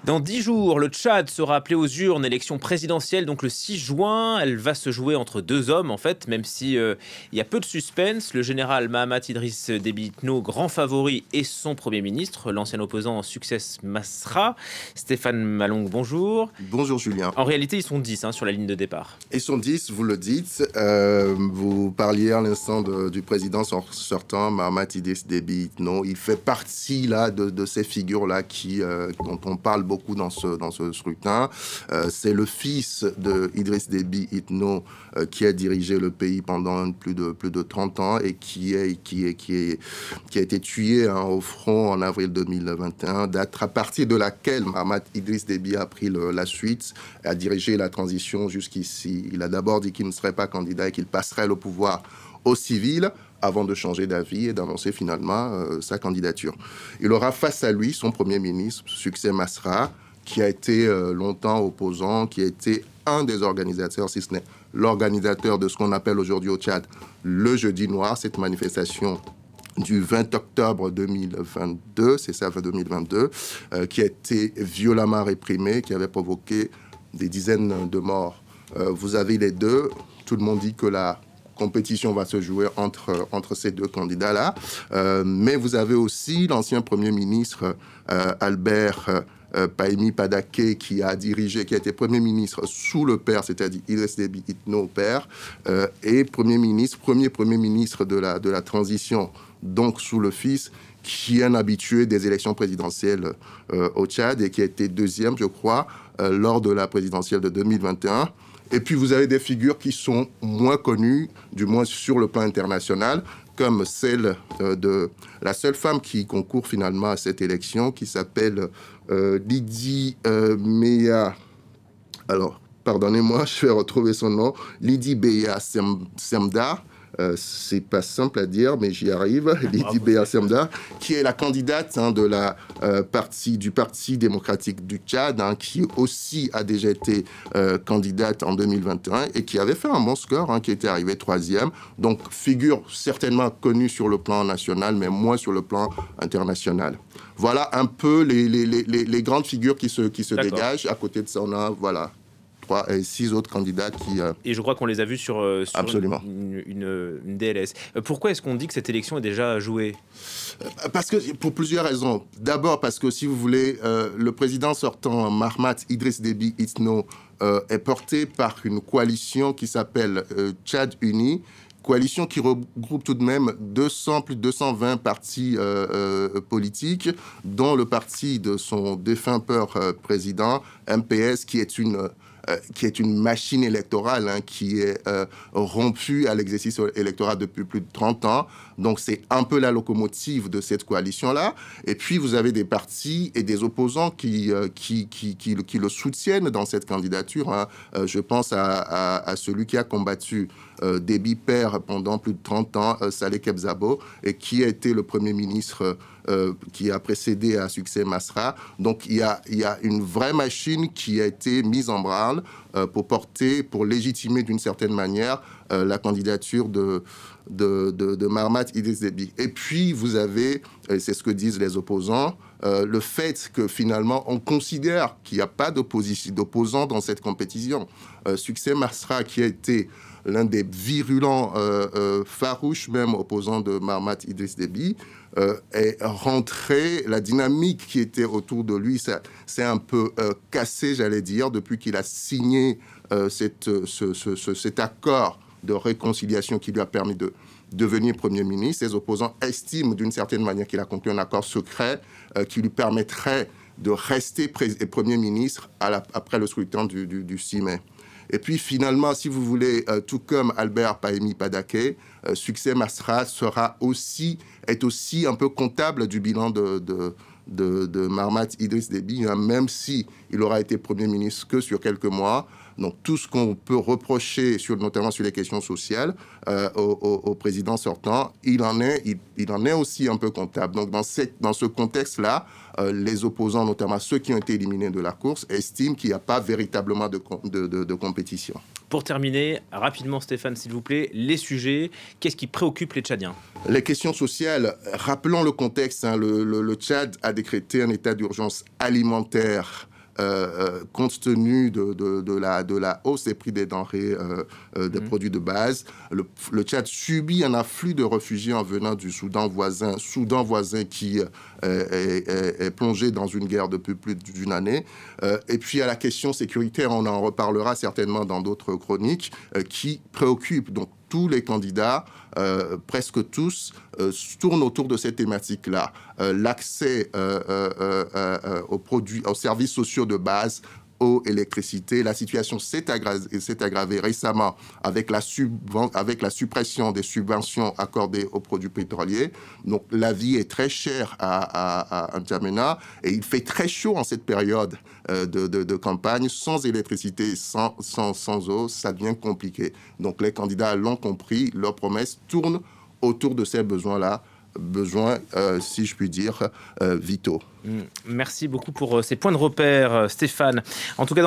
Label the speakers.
Speaker 1: Dans 10 jours, le Tchad sera appelé aux urnes, élection présidentielle, donc le 6 juin. Elle va se jouer entre deux hommes, en fait, même si il y a peu de suspense. Le général Mahamat Idriss Déby Itno, grand favori, et son Premier ministre, l'ancien opposant Succès Masra. Stéphane Malong, bonjour.
Speaker 2: Bonjour Julien.
Speaker 1: En réalité, ils sont 10 sur la ligne de départ.
Speaker 2: Ils sont 10, vous le dites. Vous parliez à l'instant du président sortant, Mahamat Idriss Déby Itno. Il fait partie là, de ces figures-là dont on parle beaucoup dans ce scrutin. C'est le fils de Idriss Déby Itno qui a dirigé le pays pendant plus de 30 ans et qui a été tué au front en avril 2021, date à partir de laquelle Mahamat Idriss Déby a pris la suite, a dirigé la transition jusqu'ici. Il a d'abord dit qu'il ne serait pas candidat et qu'il passerait le pouvoir aux civils avant de changer d'avis et d'annoncer finalement sa candidature. Il aura face à lui son Premier ministre, Succès Masra, qui a été longtemps opposant, qui a été un des organisateurs, si ce n'est l'organisateur de ce qu'on appelle aujourd'hui au Tchad le Jeudi Noir, cette manifestation du 20 octobre 2022, c'est ça, 2022, qui a été violemment réprimée, qui avait provoqué des dizaines de morts. Vous avez les deux, tout le monde dit que la compétition va se jouer entre ces deux candidats-là. Mais vous avez aussi l'ancien Premier ministre Albert Pahimi Padaké qui a été Premier ministre sous le père, c'est-à-dire Idriss Déby Itno père, et premier ministre de la transition, donc sous le fils, qui est un habitué des élections présidentielles au Tchad et qui a été deuxième, je crois, lors de la présidentielle de 2021. Et puis, vous avez des figures qui sont moins connues, du moins sur le plan international, comme celle de la seule femme qui concourt finalement à cette élection, qui s'appelle Lydie Meya. Alors, pardonnez-moi, je vais retrouver son nom. Lydie Beya Semda. C'est pas simple à dire, mais j'y arrive. Lydie Beya Semda, qui est la candidate du Parti démocratique du Tchad, qui aussi a déjà été candidate en 2021 et qui avait fait un bon score, qui était arrivée 3e. Donc, figure certainement connue sur le plan national, mais moins sur le plan international. Voilà un peu les grandes figures qui se dégagent. À côté de ça, on a, voilà, 3 et 6 autres candidats qui...
Speaker 1: Et je crois qu'on les a vus sur
Speaker 2: absolument.
Speaker 1: Une DLS. Pourquoi est-ce qu'on dit que cette élection est déjà jouée ?
Speaker 2: Parce que, pour plusieurs raisons. D'abord parce que, si vous voulez, le président sortant, Mahamat Idriss Déby Itno, est porté par une coalition qui s'appelle Tchad Uni, coalition qui regroupe tout de même plus de 220 partis politiques, dont le parti de son défunt père président, MPS, qui est une machine électorale qui est rompue à l'exercice électoral depuis plus de 30 ans. Donc, c'est un peu la locomotive de cette coalition-là. Et puis, vous avez des partis et des opposants qui le soutiennent dans cette candidature. Je pense à celui qui a combattu Déby père pendant plus de 30 ans, Saleh Kebzabo, et qui a été le Premier ministre qui a précédé à Succès Masra. Donc, il y a une vraie machine qui a été mise en branle pour légitimer d'une certaine manière la candidature de Mahamat Idriss Déby. Et puis, vous avez, c'est ce que disent les opposants, le fait que finalement, on considère qu'il n'y a pas d'opposants dans cette compétition. Succès Masra, qui a été l'un des virulents, farouches même opposants de Mahamat Idriss Déby, est rentré, la dynamique qui était autour de lui, c'est un peu cassé, j'allais dire, depuis qu'il a signé cet accord de réconciliation qui lui a permis de devenir Premier ministre. Ses opposants estiment d'une certaine manière qu'il a conclu un accord secret qui lui permettrait de rester Premier ministre après le scrutin du 6 mai. Et puis finalement, si vous voulez, tout comme Albert Pahimi Padaké, Succès Masra est aussi un peu comptable du bilan de Mahamat Idriss Déby, même si il aura été Premier ministre que sur quelques mois. Donc tout ce qu'on peut reprocher, notamment sur les questions sociales, au président sortant, il en est aussi un peu comptable. Donc dans ce contexte-là, les opposants, notamment ceux qui ont été éliminés de la course, estiment qu'il n'y a pas véritablement de compétition.
Speaker 1: Pour terminer, rapidement Stéphane, s'il vous plaît, les sujets, qu'est-ce qui préoccupe les Tchadiens ?
Speaker 2: Les questions sociales, rappelons le contexte, le Tchad a décrété un état d'urgence alimentaire compte tenu de la hausse des prix des denrées, des produits de base, le Tchad subit un afflux de réfugiés en venant du Soudan voisin qui est plongé dans une guerre depuis plus d'une année. Et puis à la question sécuritaire, on en reparlera certainement dans d'autres chroniques, qui préoccupe. Donc tous les candidats, presque tous, tournent autour de cette thématique-là. L'accès aux services sociaux de base, eau, électricité. La situation s'est aggravée récemment avec la suppression des subventions accordées aux produits pétroliers. Donc la vie est très chère à N'Djamena et il fait très chaud en cette période de campagne. Sans électricité, sans eau, ça devient compliqué. Donc les candidats l'ont compris, leurs promesses tournent autour de ces besoins-là. Si je puis dire, vitaux.
Speaker 1: Merci beaucoup pour ces points de repère, Stéphane. En tout cas,